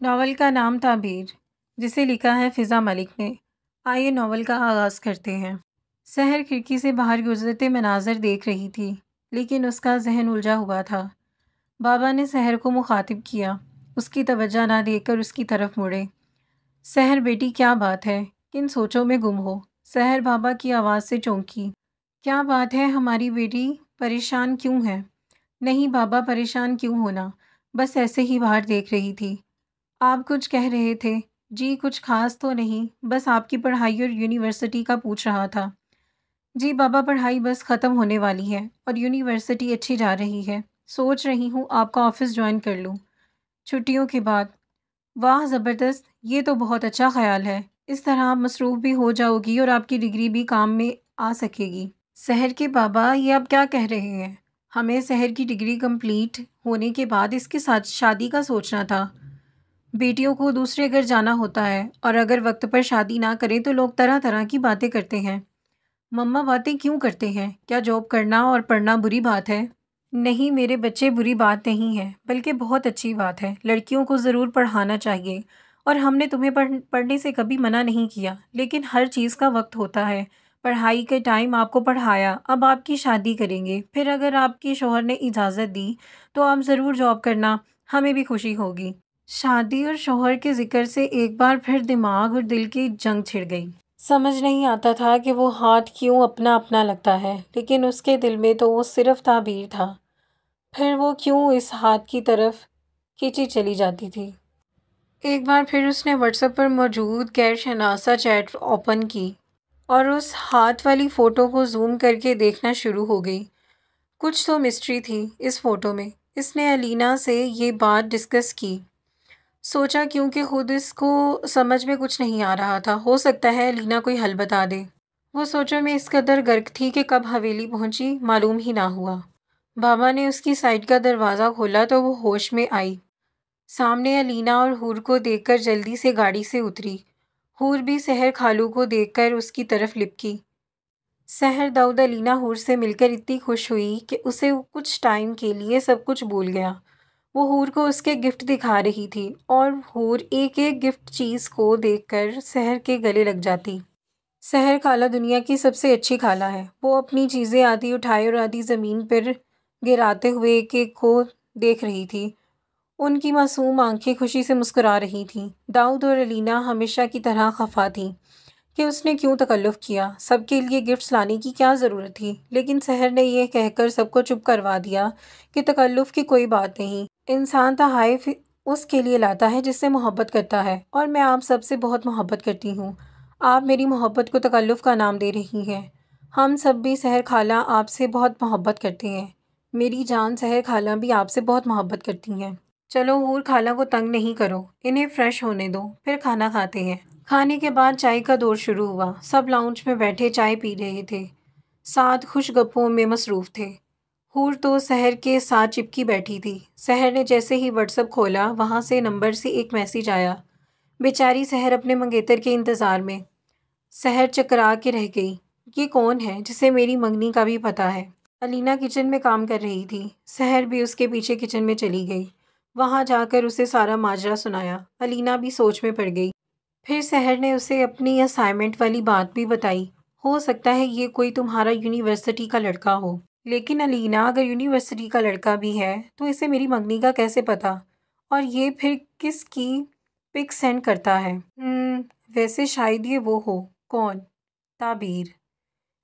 Novel کا نام تعبیر، جسے لکھا ہے فضا ملک نے۔ آئیے ناول کا آغاز کرتے ہیں۔ سحر کھڑکی سے باہر گزرتے مناظر دیکھ رہی تھی، لیکن اس کا ذہن الجھا ہوا تھا۔ بابا نے سحر کو مخاطب کیا، اس کی توجہ نہ دے کر اس کی طرف مڑے۔ سحر بیٹی کیا بات ہے؟ کن سوچوں میں گم ہو؟ سحر بابا کی آواز سے چونکی۔ کیا بات ہے ہماری بیٹی؟ پریشان کیوں ہے؟ نہیں بابا، پریشان کیوں ہونا، بس ایسے ہی باہر دیکھ رہی تھی۔ آپ کچھ کہہ رہے تھے؟ جی کچھ خاص تو نہیں، بس آپ کی پڑھائی اور یونیورسٹی کا پوچھ رہا تھا۔ جی بابا، پڑھائی بس ختم ہونے والی ہے اور یونیورسٹی اچھی جا رہی ہے۔ سوچ رہی ہوں آپ کا آفس جوائن کر لوں چھٹیوں کے بعد۔ واہ زبردست، یہ تو بہت اچھا خیال ہے۔ اس طرح آپ مصروف بھی ہو جاؤ گی اور آپ کی ڈگری بھی کام میں آ سکے گی۔ سحر کے بابا یہ آپ کیا کہہ رہے ہیں؟ ہمیں سحر کی ڈگری کمپلیٹ ہونے کے بعد اس کے ساتھ شادی کا سوچنا تھا۔ بیٹیوں کو دوسرے گھر جانا ہوتا ہے، اور اگر وقت پر شادی نہ کریں تو لوگ طرح طرح کی باتیں کرتے ہیں۔ مما باتیں کیوں کرتے ہیں؟ کیا جاب کرنا اور پڑھنا بری بات ہے؟ نہیں میرے بچے، بری بات نہیں ہے، بلکہ بہت اچھی بات ہے۔ لڑکیوں کو ضرور پڑھانا چاہیے، اور ہم نے تمہیں پڑھنے سے کبھی منع نہیں کیا، لیکن ہر چیز کا وقت ہوتا ہے۔ پڑھائی کے ٹائم آپ کو پڑھایا، اب آپ کی شادی کریں گے، پھر اگر آپ کے شوہر نے اجازت دی تو آپ ضرور جاب کرنا، ہمیں بھی خوشی ہوگی۔ شادی اور شوہر کے ذکر سے ایک بار پھر دماغ اور دل کی جنگ چھڑ گئی۔ سمجھ نہیں آتا تھا کہ وہ ہاتھ کیوں اپنا اپنا لگتا ہے، لیکن اس کے دل میں تو وہ صرف تعبیر تھا، پھر وہ کیوں اس ہاتھ کی طرف کھینچی چلی جاتی تھی۔ ایک بار پھر اس نے واٹس ایپ پر موجود غیر شناسا چیٹ اوپن کی اور اس ہاتھ والی فوٹو کو زوم کر کے دیکھنا شروع ہو گئی۔ کچھ تو مسٹری تھی اس فوٹو میں۔ اس نے الینا سے یہ بات ڈسکس کی، سوچا کیونکہ خود اس کو سمجھ میں کچھ نہیں آ رہا تھا، ہو سکتا ہے الینا کوئی حل بتا دے۔ وہ سوچوں میں اس قدر غرق تھی کہ کب حویلی پہنچی معلوم ہی نہ ہوا۔ بابا نے اس کی سائڈ کا دروازہ کھولا تو وہ ہوش میں آئی۔ سامنے الینا اور حور کو دیکھ کر جلدی سے گاڑی سے اتری۔ حور بھی سحر خالو کو دیکھ کر اس کی طرف لپکی۔ سحر داؤد الینا حور سے مل کر اتنی خوش ہوئی کہ اسے کچھ ٹائم کے لیے سب کچھ بھول گیا۔ وہ حور کو اس کے گفٹ دکھا رہی تھی، اور حور ایک ایک گفٹ چیز کو دیکھ کر سحر کے گلے لگ جاتی۔ سحر خالہ دنیا کی سب سے اچھی خالہ ہے۔ وہ اپنی چیزیں آدھی اٹھائے اور آدھی زمین پر گراتے ہوئے ایک ایک کو دیکھ رہی تھی۔ ان کی معصوم آنکھیں خوشی سے مسکرا رہی تھیں۔ داؤد اور الینا ہمیشہ کی طرح خفا تھیں کہ اس نے کیوں تکلف کیا، سب کے لیے گفٹس لانے کی کیا ضرورت تھی، لیکن سحر نے یہ کہہ کر سب کو چپ کروا دیا کہ تکلف کی کوئی بات نہیں، انسان تحائف اس کے لیے لاتا ہے جس سے محبت کرتا ہے، اور میں آپ سب سے بہت محبت کرتی ہوں۔ آپ میری محبت کو تکلف کا نام دے رہی ہیں۔ ہم سب بھی سحر خالہ آپ سے بہت محبت کرتے ہیں۔ میری جان سحر خالہ بھی آپ سے بہت محبت کرتی ہیں۔ چلو حور خالہ کو تنگ نہیں کرو، انہیں فریش ہونے دو، پھر کھانا کھاتے ہیں۔ کھانے کے بعد چائے کا دور شروع ہوا۔ سب لاؤنج میں بیٹھے چائے پی رہے تھے، ساتھ خوش گپوں میں مصروف تھے۔ حور تو سحر کے ساتھ چپکی بیٹھی تھی۔ سحر نے جیسے ہی واٹس ایپ کھولا، وہاں سے نمبر سے ایک میسج آیا۔ بیچاری سحر اپنے منگیتر کے انتظار میں۔ سحر چکرا کے رہ گئی، یہ کون ہے جسے میری منگنی کا بھی پتہ ہے؟ الینا کچن میں کام کر رہی تھی۔ سحر بھی اس کے پیچھے کچن میں چلی گئی، وہاں جا کر اسے سارا ماجرا سنایا۔ الینا بھی سوچ میں پڑ گئی۔ پھر سحر نے اسے اپنی اسائنمنٹ والی بات بھی بتائی۔ ہو سکتا ہے یہ کوئی تمہارا یونیورسٹی کا لڑکا ہو، لیکن الینا اگر یونیورسٹی کا لڑکا بھی ہے تو اسے میری منگنی کا کیسے پتا، اور یہ پھر کس کی پک سینڈ کرتا ہے؟ ویسے شاید یہ وہ ہو۔ کون؟ تعبیر۔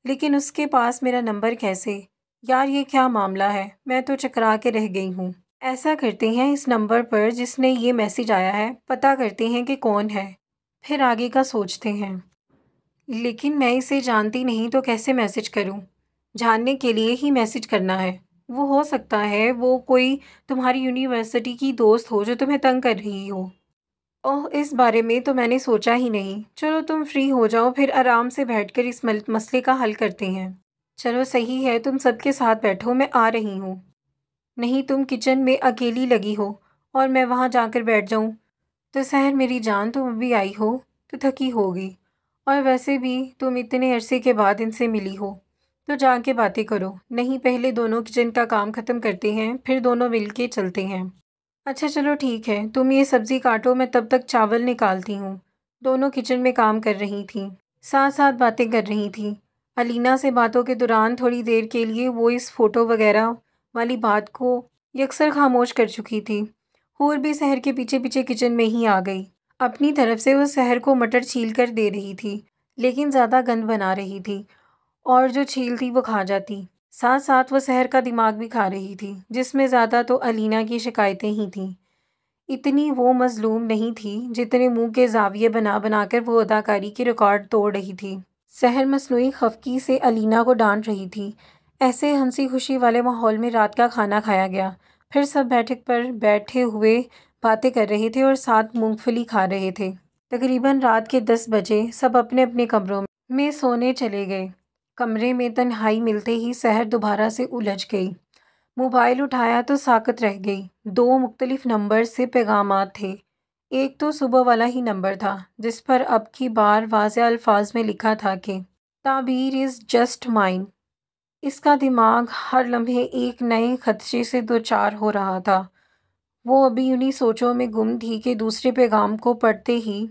لیکن اس کے پاس میرا نمبر کیسے؟ یار یہ کیا معاملہ ہے، میں تو چکرا کے رہ گئی ہوں۔ ایسا کرتے ہیں، اس نمبر پر جس نے یہ میسج آیا ہے پتہ کرتے ہیں کہ کون ہے، پھر آگے کا سوچتے ہیں۔ لیکن میں اسے جانتی نہیں تو کیسے میسج کروں؟ جاننے کے لیے ہی میسج کرنا ہے۔ وہ ہو سکتا ہے وہ کوئی تمہاری یونیورسٹی کی دوست ہو جو تمہیں تنگ کر رہی ہو۔ اوہ، اس بارے میں تو میں نے سوچا ہی نہیں۔ چلو تم فری ہو جاؤ، پھر آرام سے بیٹھ کر اس مسئلے کا حل کرتے ہیں۔ چلو صحیح ہے، تم سب کے ساتھ بیٹھو، میں آ رہی ہوں۔ نہیں تم کچن میں اکیلی لگی ہو اور میں وہاں جا کر بیٹھ جاؤں تو؟ سحر میری جان، تم ابھی آئی ہو تو تھکی ہوگی، اور ویسے بھی تم اتنے عرصے کے بعد ان سے ملی ہو تو جا کے باتیں کرو۔ نہیں پہلے دونوں کچن کا کام ختم کرتے ہیں، پھر دونوں مل کے چلتے ہیں۔ اچھا چلو ٹھیک ہے، تم یہ سبزی کاٹو، میں تب تک چاول نکالتی ہوں۔ دونوں کچن میں کام کر رہی تھیں، ساتھ ساتھ باتیں کر رہی تھیں۔ الینا سے باتوں کے دوران تھوڑی دیر کے لیے وہ اس فوٹو وغیرہ والی بات کو یکسر خاموش کر چکی تھی۔ حور بھی سحر کے پیچھے پیچھے کچن میں ہی آ گئی۔ اپنی طرف سے وہ سحر کو مٹر چھیل کر دے رہی تھی، لیکن زیادہ گند بنا رہی تھی اور جو چھیلتی وہ کھا جاتی۔ ساتھ ساتھ وہ سحر کا دماغ بھی کھا رہی تھی، جس میں زیادہ تو الینا کی شکایتیں ہی تھیں۔ اتنی وہ مظلوم نہیں تھی جتنے منہ کے زاویے بنا بنا کر وہ اداکاری کی ریکارڈ توڑ رہی تھی۔ سحر مصنوعی خفگی سے الینا کو ڈانٹ رہی تھی۔ ایسے ہنسی خوشی والے ماحول میں رات کا کھانا کھایا گیا، پھر سب بیٹھک پر بیٹھے ہوئے باتیں کر رہے تھے اور ساتھ مونگ پھلی کھا رہے تھے۔ تقریباً رات کے 10 بجے سب اپنے اپنے کمروں میں سونے چلے گئے۔ کمرے میں تنہائی ملتے ہی سحر دوبارہ سے الجھ گئی۔ موبائل اٹھایا تو ساکت رہ گئی۔ 2 مختلف نمبر سے پیغامات تھے۔ ایک تو صبح والا ہی نمبر تھا، جس پر اب کی بار واضح الفاظ میں لکھا تھا کہ تعبیر از جسٹ مائن۔ اس کا دماغ ہر لمحے ایک نئے خدشے سے دوچار ہو رہا تھا۔ وہ ابھی انہی سوچوں میں گم تھی کہ دوسرے پیغام کو پڑھتے ہی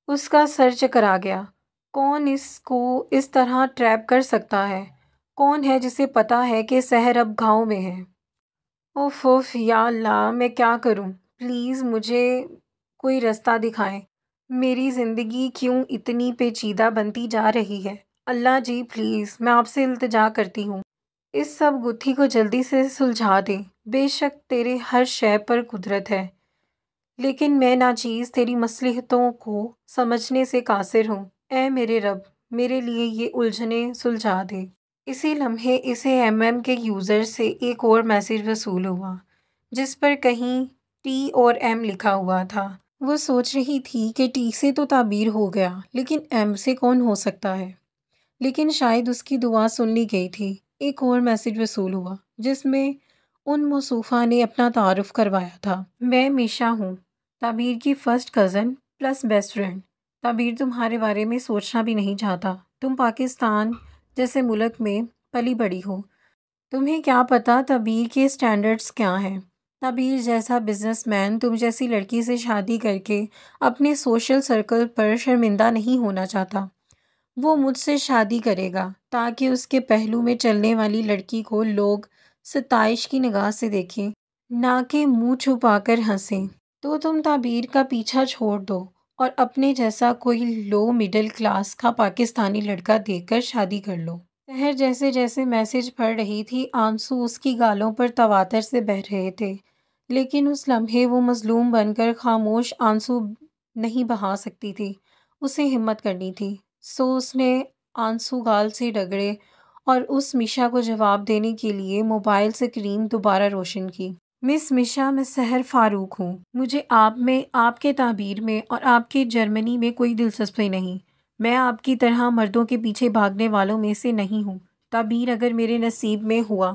اس کا سر چکرا گیا۔ کون اس کو اس طرح ٹریپ کر سکتا ہے؟ کون ہے جسے پتا ہے کہ سحر اب گاؤں میں ہے؟ اوف اوف، یا اللہ، میں کیا کروں؟ پلیز مجھے کوئی رستہ دکھائیں۔ میری زندگی کیوں اتنی پیچیدہ بنتی جا رہی ہے؟ اللہ جی پلیز، میں آپ سے التجا کرتی ہوں، اس سب گتھی کو جلدی سے سلجھا دے۔ بے شک تیرے ہر شے پر قدرت ہے، لیکن میں ناچیز تیری مصلحتوں کو سمجھنے سے قاصر ہوں۔ اے میرے رب، میرے لیے یہ الجھنیں سلجھا دے۔ اسی لمحے اسے ایم کے یوزر سے ایک اور میسج وصول ہوا، جس پر کہیں ٹی اور ایم لکھا ہوا تھا۔ وہ سوچ رہی تھی کہ ٹی سے تو تعبیر ہو گیا، لیکن ایم سے کون ہو سکتا ہے؟ لیکن شاید اس کی دعا سن لی گئی تھی۔ ایک اور میسج وصول ہوا، جس میں ان موصوفہ نے اپنا تعارف کروایا تھا۔ میں میشا ہوں، تعبیر کی first cousin plus best friend. تعبیر تمہارے بارے میں سوچنا بھی نہیں چاہتا۔ تم پاکستان جیسے ملک میں پلی بڑی ہو، تمہیں کیا پتہ تعبیر کے سٹینڈرڈز کیا ہیں۔ تعبیر جیسا بزنس مین تم جیسی لڑکی سے شادی کر کے اپنے سوشل سرکل پر شرمندہ نہیں ہونا چاہتا۔ وہ مجھ سے شادی کرے گا تاکہ اس کے پہلو میں چلنے والی لڑکی کو لوگ ستائش کی نگاہ سے دیکھیں، نہ کہ منہ چھپا کر ہنسیں۔ تو تم تعبیر کا پیچھا چھوڑ دو اور اپنے جیسا کوئی لو مڈل کلاس کا پاکستانی لڑکا دیکھ کر شادی کر لو۔ سحر جیسے جیسے میسج پڑھ رہی تھی، آنسو اس کی گالوں پر تواتر سے بہہ رہے تھے، لیکن اس لمحے وہ مظلوم بن کر خاموش آنسو نہیں بہا سکتی تھی۔ اسے ہمت کرنی تھی، سو اس نے آنسو گال سے رگڑے اور اس میشا کو جواب دینے کے لیے موبائل اسکرین دوبارہ روشن کی۔ مس میشا، میں سحر فاروق ہوں۔ مجھے آپ میں، آپ کے تعبیر میں اور آپ کے جرمنی میں کوئی دلچسپی نہیں۔ میں آپ کی طرح مردوں کے پیچھے بھاگنے والوں میں سے نہیں ہوں۔ تعبیر اگر میرے نصیب میں ہوا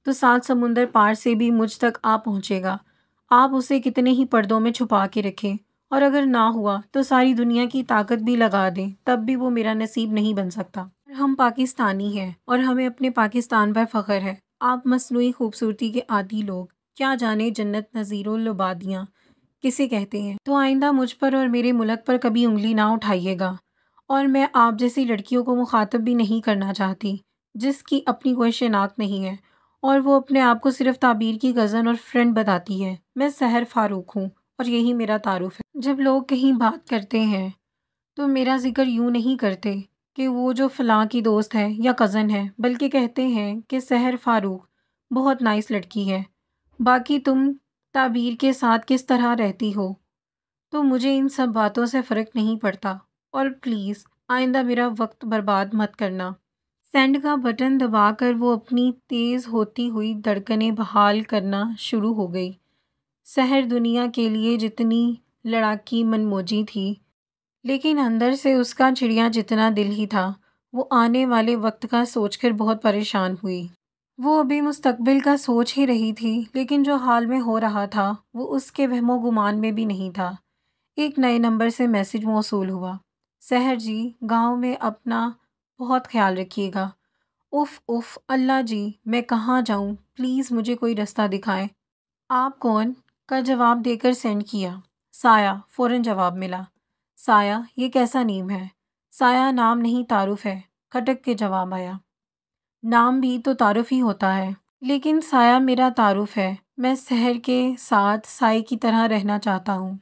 تو 7 سمندر پار سے بھی مجھ تک آ پہنچے گا۔ آپ اسے کتنے ہی پردوں میں چھپا کے رکھیں، اور اگر نہ ہوا تو ساری دنیا کی طاقت بھی لگا دیں، تب بھی وہ میرا نصیب نہیں بن سکتا۔ ہم پاکستانی ہیں اور ہمیں اپنے پاکستان پر فخر ہے۔ آپ مصنوعی خوبصورتی کے عادی لوگ کیا جانے جنت نظیر و لبادیاں کسے کہتے ہیں، تو آئندہ مجھ پر اور میرے ملک پر کبھی انگلی نہ اٹھائیے گا۔ اور میں آپ جیسی لڑکیوں کو مخاطب بھی نہیں کرنا چاہتی، جس کی اپنی کوئی شناخت نہیں ہے اور وہ اپنے آپ کو صرف تعبیر کی کزن اور فرینڈ بتاتی ہے۔ میں سحر فاروق ہوں اور یہی میرا تعارف ہے۔ جب لوگ کہیں بات کرتے ہیں تو میرا ذکر یوں نہیں کرتے کہ وہ جو فلاں کی دوست ہے یا کزن ہے، بلکہ کہتے ہیں کہ سحر فاروق بہت نائس لڑکی ہے۔ باقی تم تعبیر کے ساتھ کس طرح رہتی ہو تو مجھے ان سب باتوں سے فرق نہیں پڑتا، اور پلیز آئندہ میرا وقت برباد مت کرنا۔ سینڈ کا بٹن دبا کر وہ اپنی تیز ہوتی ہوئی دھڑکنیں بحال کرنا شروع ہو گئی۔ سحر دنیا کے لیے جتنی لڑاکی من موجی تھی، لیکن اندر سے اس کا چڑیا جتنا دل ہی تھا، وہ آنے والے وقت کا سوچ کر بہت پریشان ہوئی۔ وہ ابھی مستقبل کا سوچ ہی رہی تھی، لیکن جو حال میں ہو رہا تھا وہ اس کے وہم و گمان میں بھی نہیں تھا۔ ایک نئے نمبر سے میسج موصول ہوا۔ سحر جی، گاؤں میں اپنا بہت خیال رکھیے گا۔ اف اف، اللہ جی، میں کہاں جاؤں؟ پلیز مجھے کوئی رستہ دکھائیں۔ آپ کون؟ کا جواب دے کر سینڈ کیا۔ سایہ فوراً جواب ملا۔ سایہ یہ کیسا نیم ہے؟ سایہ نام نہیں تعارف ہے، کھٹک کے جواب آیا۔ نام بھی تو تعارف ہی ہوتا ہے۔ لیکن سایہ میرا تعارف ہے، میں سحر کے ساتھ سائے کی طرح رہنا چاہتا ہوں۔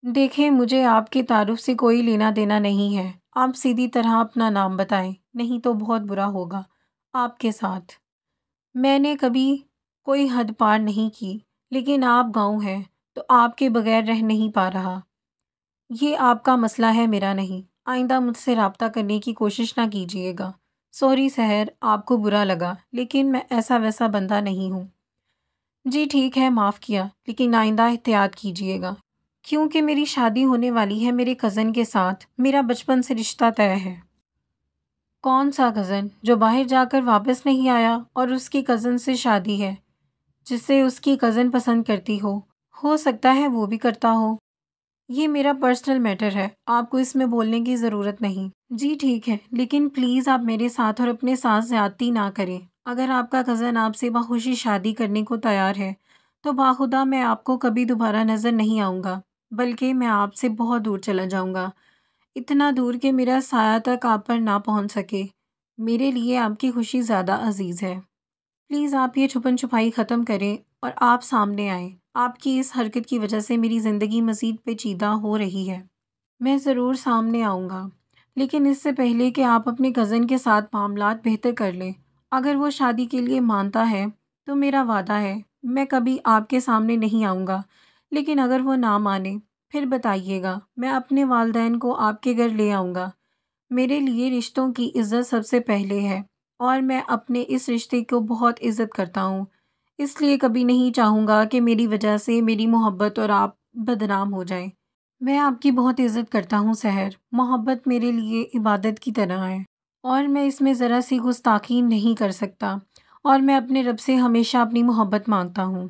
دیکھیں مجھے آپ کے تعارف سے کوئی لینا دینا نہیں ہے، آپ سیدھی طرح اپنا نام بتائیں، نہیں تو بہت برا ہوگا آپ کے ساتھ۔ میں نے کبھی کوئی حد پار نہیں کی، لیکن آپ گاؤں ہیں تو آپ کے بغیر رہ نہیں پا رہا۔ یہ آپ کا مسئلہ ہے، میرا نہیں۔ آئندہ مجھ سے رابطہ کرنے کی کوشش نہ کیجیے گا۔ سوری سحر، آپ کو برا لگا، لیکن میں ایسا ویسا بندہ نہیں ہوں۔ جی ٹھیک ہے، معاف کیا، لیکن آئندہ احتیاط کیجیے گا، کیونکہ میری شادی ہونے والی ہے میرے کزن کے ساتھ، میرا بچپن سے رشتہ طے ہے۔ کون سا کزن؟ جو باہر جا کر واپس نہیں آیا اور اس کی کزن سے شادی ہے، جسے اس کی کزن پسند کرتی ہو سکتا ہے وہ بھی کرتا ہو۔ یہ میرا پرسنل میٹر ہے، آپ کو اس میں بولنے کی ضرورت نہیں۔ جی ٹھیک ہے، لیکن پلیز آپ میرے ساتھ اور اپنے ساتھ زیادتی نہ کریں۔ اگر آپ کا کزن آپ سے بخوشی شادی کرنے کو تیار ہے تو باخدا میں آپ کو کبھی دوبارہ نظر نہیں آؤں گا، بلکہ میں آپ سے بہت دور چلا جاؤں گا، اتنا دور کہ میرا سایہ تک آپ پر نہ پہنچ سکے۔ میرے لیے آپ کی خوشی زیادہ عزیز ہے۔ پلیز آپ یہ چھپن چھپائی ختم کریں اور آپ سامنے آئیں۔ آپ کی اس حرکت کی وجہ سے میری زندگی مزید پیچیدہ ہو رہی ہے۔ میں ضرور سامنے آؤں گا، لیکن اس سے پہلے کہ آپ اپنے کزن کے ساتھ معاملات بہتر کر لیں۔ اگر وہ شادی کے لیے مانتا ہے تو میرا وعدہ ہے میں کبھی آپ کے سامنے نہیں آؤں گا، لیکن اگر وہ نہ مانے پھر بتائیے گا، میں اپنے والدین کو آپ کے گھر لے آؤں گا۔ میرے لیے رشتوں کی عزت سب سے پہلے ہے اور میں اپنے اس رشتے کو بہت عزت کرتا ہوں، اس لیے کبھی نہیں چاہوں گا کہ میری وجہ سے میری محبت اور آپ بدنام ہو جائیں۔ میں آپ کی بہت عزت کرتا ہوں سحر، محبت میرے لیے عبادت کی طرح ہے اور میں اس میں ذرا سی گستاخی نہیں کر سکتا، اور میں اپنے رب سے ہمیشہ اپنی محبت مانگتا ہوں،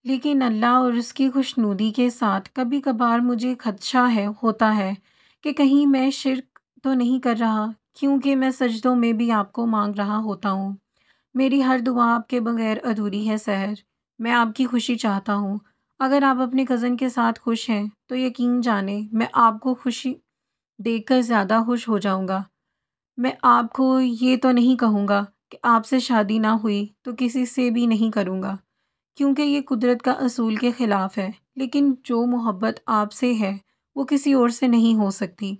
لیکن اللہ اور اس کی خوشنودی کے ساتھ کبھی کبھار مجھے خدشہ ہوتا ہے کہ کہیں میں شرک تو نہیں کر رہا، کیونکہ میں سجدوں میں بھی آپ کو مانگ رہا ہوتا ہوں۔ میری ہر دعا آپ کے بغیر ادھوری ہے سحر، میں آپ کی خوشی چاہتا ہوں۔ اگر آپ اپنے کزن کے ساتھ خوش ہیں تو یقین جانیں میں آپ کو خوشی دیکھ کر زیادہ خوش ہو جاؤں گا۔ میں آپ کو یہ تو نہیں کہوں گا کہ آپ سے شادی نہ ہوئی تو کسی سے بھی نہیں کروں گا، کیونکہ یہ قدرت کا اصول کے خلاف ہے، لیکن جو محبت آپ سے ہے وہ کسی اور سے نہیں ہو سکتی۔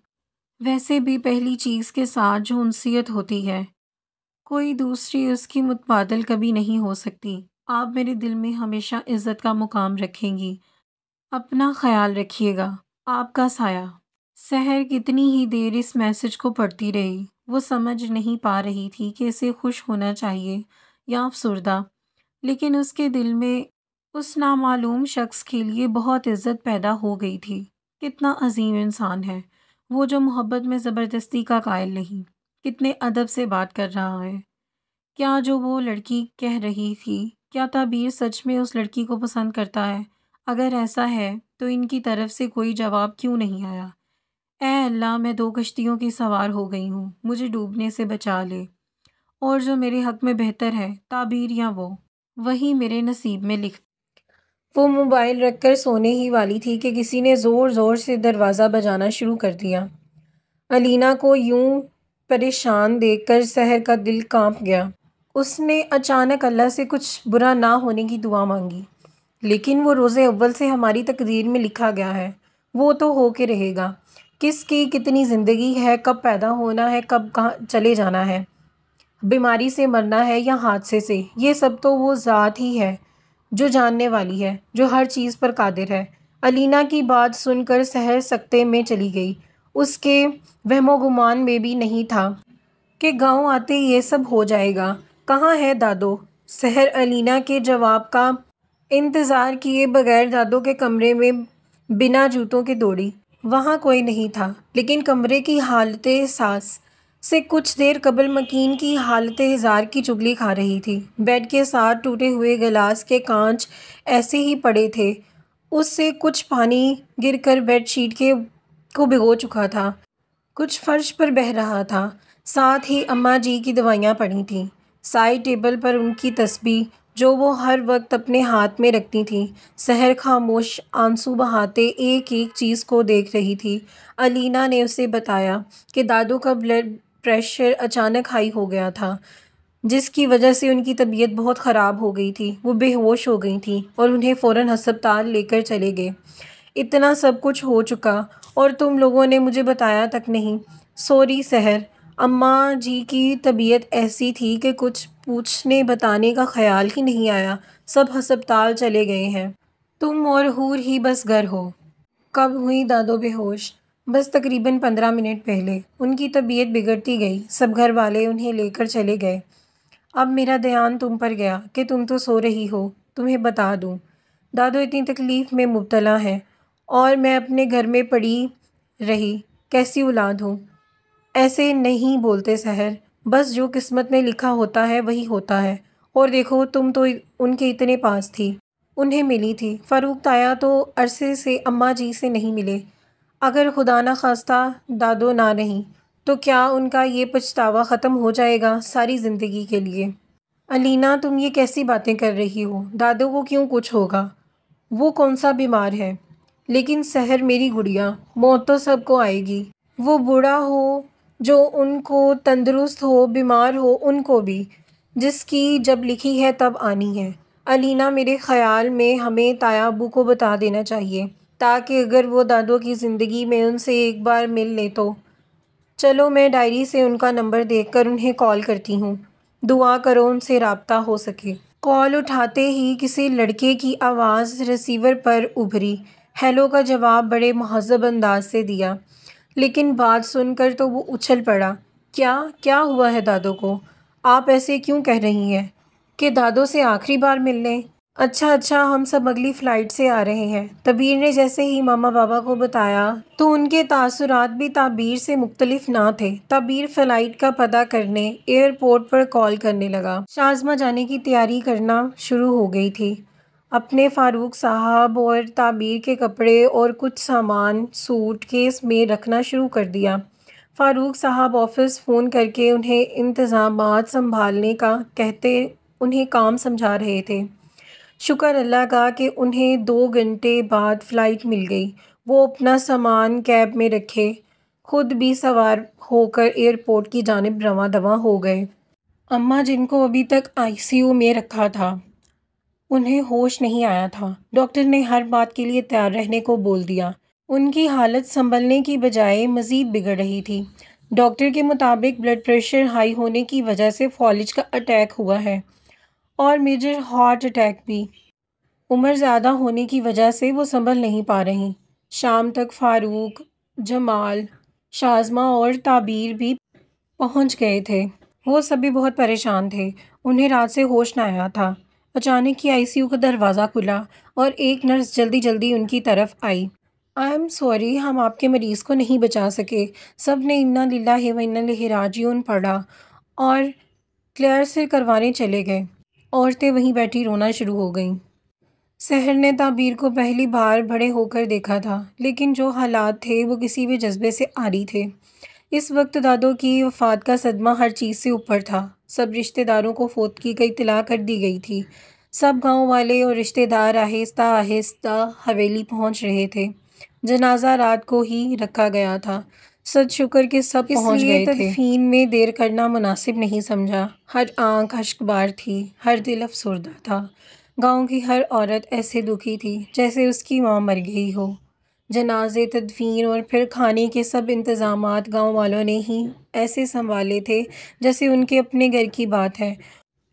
ویسے بھی پہلی چیز کے ساتھ جو انسیت ہوتی ہے کوئی دوسری اس کی متبادل کبھی نہیں ہو سکتی۔ آپ میرے دل میں ہمیشہ عزت کا مقام رکھیں گی۔ اپنا خیال رکھیے گا، آپ کا سایہ۔ سحر کتنی ہی دیر اس میسج کو پڑھتی رہی، وہ سمجھ نہیں پا رہی تھی کہ اسے خوش ہونا چاہیے یا افسردہ، لیکن اس کے دل میں اس نامعلوم شخص کے لیے بہت عزت پیدا ہو گئی تھی۔ کتنا عظیم انسان ہے وہ جو محبت میں زبردستی کا قائل نہیں، کتنے ادب سے بات کر رہا ہے۔ کیا جو وہ لڑکی کہہ رہی تھی، کیا تعبیر سچ میں اس لڑکی کو پسند کرتا ہے؟ اگر ایسا ہے تو ان کی طرف سے کوئی جواب کیوں نہیں آیا؟ اے اللہ، میں 2 کشتیوں کی سوار ہو گئی ہوں، مجھے ڈوبنے سے بچا لے، اور جو میرے حق میں بہتر ہے، تعبیر یا وہی میرے نصیب میں لکھ۔ وہ موبائل رکھ کر سونے ہی والی تھی کہ کسی نے زور زور سے دروازہ بجانا شروع کر دیا۔ علینا کو یوں پریشان دیکھ کر سحر کا دل کانپ گیا۔ اس نے اچانک اللہ سے کچھ برا نہ ہونے کی دعا مانگی، لیکن وہ روز اول سے ہماری تقدیر میں لکھا گیا ہے، وہ تو ہو کے رہے گا۔ کس کی کتنی زندگی ہے، کب پیدا ہونا ہے، کب کہاں چلے جانا ہے، بیماری سے مرنا ہے یا حادثے سے، یہ سب تو وہ ذات ہی ہے جو جاننے والی ہے، جو ہر چیز پر قادر ہے۔ علینا کی بات سن کر سحر سکتے میں چلی گئی۔ اس کے وہم و گمان میں بھی نہیں تھا کہ گاؤں آتے یہ سب ہو جائے گا۔ کہاں ہے دادو؟ سحر علینا کے جواب کا انتظار کیے بغیر دادو کے کمرے میں بنا جوتوں کے دوڑی۔ وہاں کوئی نہیں تھا، لیکن کمرے کی حالت ساز سے کچھ دیر قبل مکین کی حالت ہزار کی چغلی کھا رہی تھی۔ بیڈ کے ساتھ ٹوٹے ہوئے گلاس کے کانچ ایسے ہی پڑے تھے، اس سے کچھ پانی گر کر بیڈ شیٹ کو بھگو چکا تھا، کچھ فرش پر بہہ رہا تھا، ساتھ ہی اماں جی کی دوائیاں پڑی تھیں۔ سائڈ ٹیبل پر ان کی تسبیح جو وہ ہر وقت اپنے ہاتھ میں رکھتی تھیں۔ سحر خاموش آنسو بہاتے ایک ایک چیز کو دیکھ رہی تھی۔ علینا نے اسے بتایا کہ دادو کا بلڈ پریشر اچانک ہائی ہو گیا تھا، جس کی وجہ سے ان کی طبیعت بہت خراب ہو گئی تھی۔ وہ بے ہوش ہو گئی تھیں اور انہیں فوراً ہسپتال لے کر چلے گئے۔ اتنا سب کچھ ہو چکا اور تم لوگوں نے مجھے بتایا تک نہیں۔ سوری سحر، اماں جی کی طبیعت ایسی تھی کہ کچھ پوچھنے بتانے کا خیال ہی نہیں آیا۔ سب ہسپتال چلے گئے ہیں، تم اور حور ہی بس گھر ہو۔ کب ہوئی دادو بے ہوش؟ بس تقریباً 15 منٹ پہلے۔ ان کی طبیعت بگڑتی گئی، سب گھر والے انہیں لے کر چلے گئے۔ اب میرا دھیان تم پر گیا کہ تم تو سو رہی ہو، تمہیں بتا دوں دادو اتنی تکلیف میں مبتلا ہیں اور میں اپنے گھر میں پڑی رہی۔ کیسی اولاد ہوں؟ ایسے نہیں بولتے سحر، بس جو قسمت میں لکھا ہوتا ہے وہی ہوتا ہے۔ اور دیکھو تم تو ان کے اتنے پاس تھی، انہیں ملی تھی۔ فاروق تایا تو عرصے سے اماں جی سے نہیں ملے۔ اگر خدا نہ خواستہ دادو نہ رہیں تو کیا ان کا یہ پچھتاوا ختم ہو جائے گا ساری زندگی کے لیے؟ علینا تم یہ کیسی باتیں کر رہی ہو؟ دادو کو کیوں کچھ ہوگا؟ وہ کون سا بیمار ہے؟ لیکن سحر میری گڑیا، موت تو سب کو آئے گی، وہ بوڑھا ہو جو ان کو، تندرست ہو بیمار ہو ان کو بھی، جس کی جب لکھی ہے تب آنی ہے۔ علینا میرے خیال میں ہمیں تایا ابو کو بتا دینا چاہیے تاکہ اگر وہ دادو کی زندگی میں ان سے ایک بار مل لے تو۔ چلو میں ڈائری سے ان کا نمبر دیکھ کر انہیں کال کرتی ہوں، دعا کرو ان سے رابطہ ہو سکے۔ کال اٹھاتے ہی کسی لڑکے کی آواز ریسیور پر ابھری۔ ہیلو کا جواب بڑے مہذب انداز سے دیا، لیکن بات سن کر تو وہ اچھل پڑا۔ کیا ہوا ہے دادو کو؟ آپ ایسے کیوں کہہ رہی ہیں کہ دادو سے آخری بار ملنے؟ اچھا ہم سب اگلی فلائٹ سے آ رہے ہیں۔ تبیر نے جیسے ہی ماما بابا کو بتایا تو ان کے تاثرات بھی تعبیر سے مختلف نہ تھے۔ تعبیر فلائٹ کا پتہ کرنے ایئرپورٹ پر کال کرنے لگا۔ شازمہ جانے کی تیاری کرنا شروع ہو گئی تھی۔ اپنے فاروق صاحب اور تعبیر کے کپڑے اور کچھ سامان سوٹ کیس میں رکھنا شروع کر دیا۔ فاروق صاحب آفس فون کر کے انہیں انتظامات سنبھالنے کا کہتے انہیں کام سمجھا رہے تھے۔ شکر اللہ کا کہ انہیں 2 گھنٹے بعد فلائٹ مل گئی۔ وہ اپنا سامان کیب میں رکھے خود بھی سوار ہو کر ایئرپورٹ کی جانب رواں دواں ہو گئے۔ اماں جن کو ابھی تک ICU میں رکھا تھا، انہیں ہوش نہیں آیا تھا۔ ڈاکٹر نے ہر بات کے لیے تیار رہنے کو بول دیا۔ ان کی حالت سنبھلنے کی بجائے مزید بگڑ رہی تھی۔ ڈاکٹر کے مطابق بلڈ پریشر ہائی ہونے کی وجہ سے فالج کا اٹیک ہوا ہے اور میجر ہارٹ اٹیک بھی۔ عمر زیادہ ہونے کی وجہ سے وہ سنبھل نہیں پا رہی۔ شام تک فاروق، جمال، شازمہ اور تعبیر بھی پہنچ گئے تھے۔ وہ سبھی بہت پریشان تھے، انہیں رات سے ہوش نہ آیا تھا۔ اچانک ہی ICU کا دروازہ کھلا اور ایک نرس جلدی ان کی طرف آئی۔ آئی ایم سوری، ہم آپ کے مریض کو نہیں بچا سکے۔ سب نے انا للہ و انا الیہ راجعون پڑھا اور کلیئر سے کروانے چلے گئے۔ عورتیں وہیں بیٹھی رونا شروع ہو گئیں۔ سحر نے تعبیر کو پہلی بار بڑے ہو کر دیکھا تھا، لیکن جو حالات تھے وہ کسی بھی جذبے سے عاری تھے۔ اس وقت دادو کی وفات کا صدمہ ہر چیز سے اوپر تھا۔ سب رشتہ داروں کو فوتگی کا اطلاع کر دی گئی تھی۔ سب گاؤں والے اور رشتہ دار آہستہ حویلی پہنچ رہے تھے۔ جنازہ رات کو ہی رکھا گیا تھا۔ سد شکر کہ سب پہنچ گئے تھے۔ تدفین میں دیر کرنا مناسب نہیں سمجھا۔ ہر آنکھ اشک بار تھی، ہر دل افسردہ تھا۔ گاؤں کی ہر عورت ایسے دکھی تھی جیسے اس کی ماں مر گئی ہو۔ جنازے، تدفین اور پھر کھانے کے سب انتظامات گاؤں والوں نے ہی ایسے سنبھالے تھے جیسے ان کے اپنے گھر کی بات ہے،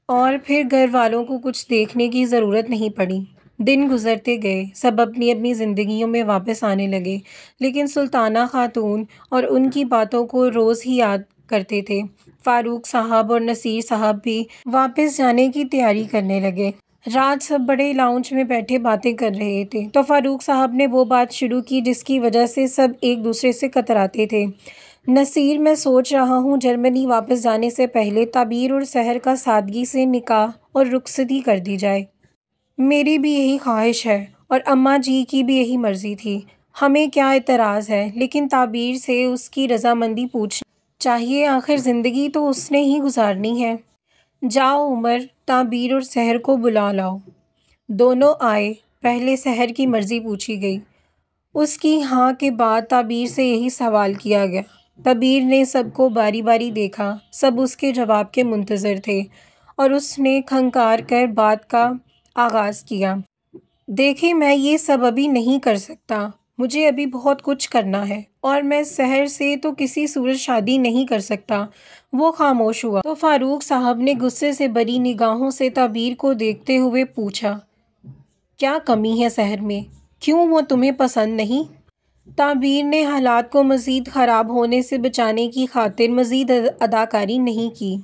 اور پھر گھر والوں کو کچھ دیکھنے کی ضرورت نہیں پڑی۔ دن گزرتے گئے، سب اپنی اپنی زندگیوں میں واپس آنے لگے، لیکن سلطانہ خاتون اور ان کی باتوں کو روز ہی یاد کرتے تھے۔ فاروق صاحب اور نصیر صاحب بھی واپس جانے کی تیاری کرنے لگے۔ رات سب بڑے لاؤنج میں بیٹھے باتیں کر رہے تھے تو فاروق صاحب نے وہ بات شروع کی جس کی وجہ سے سب ایک دوسرے سے کتراتے تھے۔ نصیر، میں سوچ رہا ہوں جرمنی واپس جانے سے پہلے تعبیر اور سحر کا سادگی سے نکاح اور رخصتی کر دی جائے۔ میری بھی یہی خواہش ہے اور اماں جی کی بھی یہی مرضی تھی۔ ہمیں کیا اعتراض ہے، لیکن تعبیر سے اس کی رضامندی پوچھنی چاہیے، آخر زندگی تو اس نے ہی گزارنی ہے۔ جاؤ عمر، تعبیر اور سحر کو بلا لاؤ۔ دونوں آئے۔ پہلے سحر کی مرضی پوچھی گئی۔ اس کی ہاں کے بعد تعبیر سے یہی سوال کیا گیا۔ تعبیر نے سب کو باری باری دیکھا، سب اس کے جواب کے منتظر تھے، اور اس نے کھنکار کر بات کا آغاز کیا۔ دیکھیں، میں یہ سب ابھی نہیں کر سکتا، مجھے ابھی بہت کچھ کرنا ہے، اور میں سحر سے تو کسی صورت شادی نہیں کر سکتا۔ وہ خاموش ہوا تو فاروق صاحب نے غصے سے بھری نگاہوں سے تعبیر کو دیکھتے ہوئے پوچھا، کیا کمی ہے سحر میں؟ کیوں وہ تمہیں پسند نہیں؟ تعبیر نے حالات کو مزید خراب ہونے سے بچانے کی خاطر مزید اداکاری نہیں کی۔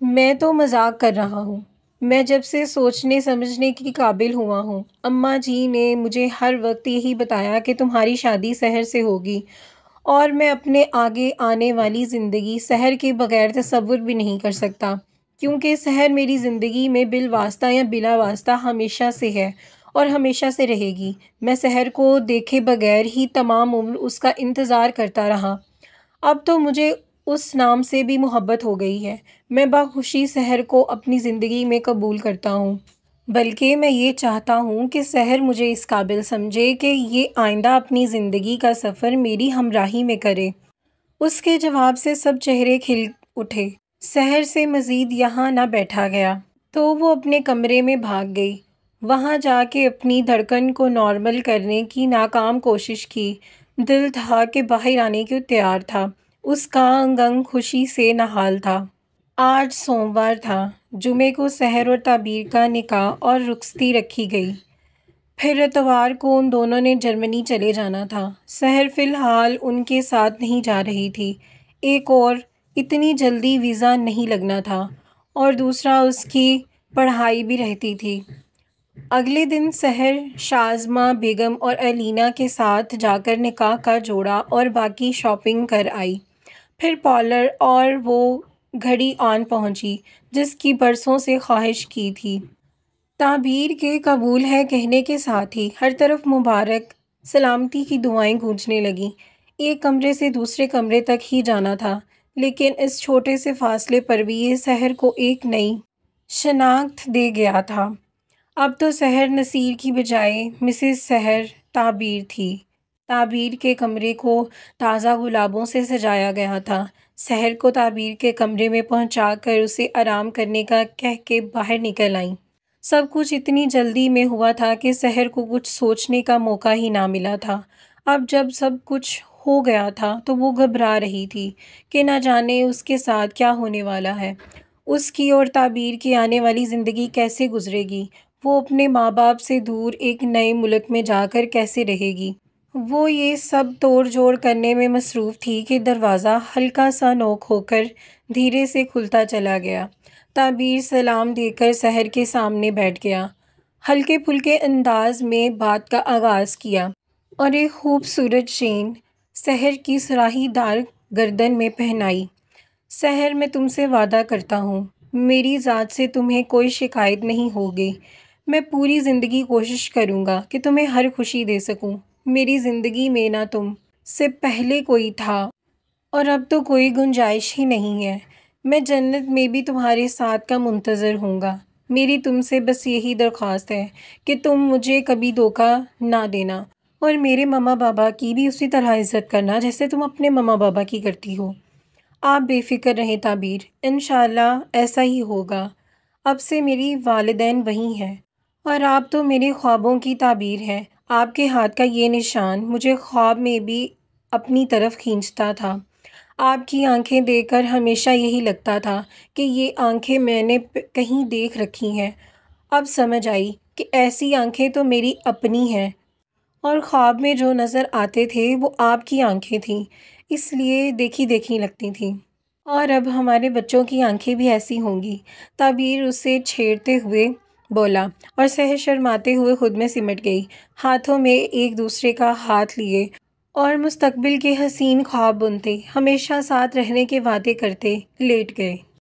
میں تو مذاق کر رہا ہوں۔ میں جب سے سوچنے سمجھنے کی قابل ہوا ہوں، اماں جی نے مجھے ہر وقت یہی بتایا کہ تمہاری شادی سحر سے ہوگی، اور میں اپنے آگے آنے والی زندگی سحر کے بغیر تصور بھی نہیں کر سکتا، کیونکہ سحر میری زندگی میں بالواسطہ یا بلا واسطہ ہمیشہ سے ہے اور ہمیشہ سے رہے گی۔ میں سحر کو دیکھے بغیر ہی تمام عمر اس کا انتظار کرتا رہا۔ اب تو مجھے اس نام سے بھی محبت ہو گئی ہے۔ میں بخوشی سحر کو اپنی زندگی میں قبول کرتا ہوں، بلکہ میں یہ چاہتا ہوں کہ سحر مجھے اس قابل سمجھے کہ یہ آئندہ اپنی زندگی کا سفر میری ہمراہی میں کرے۔ اس کے جواب سے سب چہرے کھل اٹھے۔ سحر سے مزید یہاں نہ بیٹھا گیا تو وہ اپنے کمرے میں بھاگ گئی۔ وہاں جا کے اپنی دھڑکن کو نارمل کرنے کی ناکام کوشش کی۔ دل تھا کہ باہر آنے کو تیار تھا، اس کا انگ انگ خوشی سے نہال تھا۔ آج سوموار تھا۔ جمعے کو سحر اور تعبیر کا نکاح اور رخصتی رکھی گئی۔ پھر اتوار کو ان دونوں نے جرمنی چلے جانا تھا۔ سحر فی الحال ان کے ساتھ نہیں جا رہی تھی، ایک اور اتنی جلدی ویزا نہیں لگنا تھا، اور دوسرا اس کی پڑھائی بھی رہتی تھی۔ اگلے دن سحر شازمہ بیگم اور الینا کے ساتھ جا کر نکاح کا جوڑا اور باقی شاپنگ کر آئی۔ پھر پارلر اور وہ گھڑی آن پہنچی جس کی برسوں سے خواہش کی تھی۔ تعبیر کے قبول ہے کہنے کے ساتھ ہی ہر طرف مبارک سلامتی کی دعائیں گونجنے لگیں۔ ایک کمرے سے دوسرے کمرے تک ہی جانا تھا، لیکن اس چھوٹے سے فاصلے پر بھی یہ سحر کو ایک نئی شناخت دے گیا تھا۔ اب تو سحر نصیر کی بجائے مسز سحر تعبیر تھی۔ تعبیر کے کمرے کو تازہ گلابوں سے سجایا گیا تھا۔ سحر کو تعبیر کے کمرے میں پہنچا کر اسے آرام کرنے کا کہہ کے باہر نکل آئیں۔ سب کچھ اتنی جلدی میں ہوا تھا کہ سحر کو کچھ سوچنے کا موقع ہی نہ ملا تھا۔ اب جب سب کچھ ہو گیا تھا تو وہ گھبرا رہی تھی کہ نہ جانے اس کے ساتھ کیا ہونے والا ہے، اس کی اور تعبیر کی آنے والی زندگی کیسے گزرے گی، وہ اپنے ماں باپ سے دور ایک نئے ملک میں جا کر کیسے رہے گی۔ وہ یہ سب توڑ جوڑ کرنے میں مصروف تھی کہ دروازہ ہلکا سا نوک ہو کر دھیرے سے کھلتا چلا گیا۔ تعبیر سلام دے کر سحر کے سامنے بیٹھ گیا، ہلکے پھلکے انداز میں بات کا آغاز کیا، اور ایک خوبصورت چین سحر کی سراہی دار گردن میں پہنائی۔ سحر، میں تم سے وعدہ کرتا ہوں میری ذات سے تمہیں کوئی شکایت نہیں ہوگی۔ میں پوری زندگی کوشش کروں گا کہ تمہیں ہر خوشی دے سکوں۔ میری زندگی میں نہ تم سے پہلے کوئی تھا اور اب تو کوئی گنجائش ہی نہیں ہے۔ میں جنت میں بھی تمہارے ساتھ کا منتظر ہوں گا۔ میری تم سے بس یہی درخواست ہے کہ تم مجھے کبھی دھوکہ نہ دینا، اور میرے ماما بابا کی بھی اسی طرح عزت کرنا جیسے تم اپنے ماما بابا کی کرتی ہو۔ آپ بے فکر رہیں تعبیر، انشاءاللہ ایسا ہی ہوگا۔ اب سے میری والدین وہی ہیں، اور آپ تو میرے خوابوں کی تعبیر ہیں۔ آپ کے ہاتھ کا یہ نشان مجھے خواب میں بھی اپنی طرف کھینچتا تھا۔ آپ کی آنکھیں دیکھ کر ہمیشہ یہی لگتا تھا کہ یہ آنکھیں میں نے کہیں دیکھ رکھی ہیں۔ اب سمجھ آئی کہ ایسی آنکھیں تو میری اپنی ہیں، اور خواب میں جو نظر آتے تھے وہ آپ کی آنکھیں تھیں، اس لیے دیکھی دیکھی لگتی تھیں۔ اور اب ہمارے بچوں کی آنکھیں بھی ایسی ہوں گی، تعبیر اسے چھیڑتے ہوئے بولا، اور سحر شرماتے ہوئے خود میں سمٹ گئی، ہاتھوں میں ایک دوسرے کا ہاتھ لیے اور مستقبل کے حسین خواب بنتے، ہمیشہ ساتھ رہنے کے وعدے کرتے لیٹ گئے۔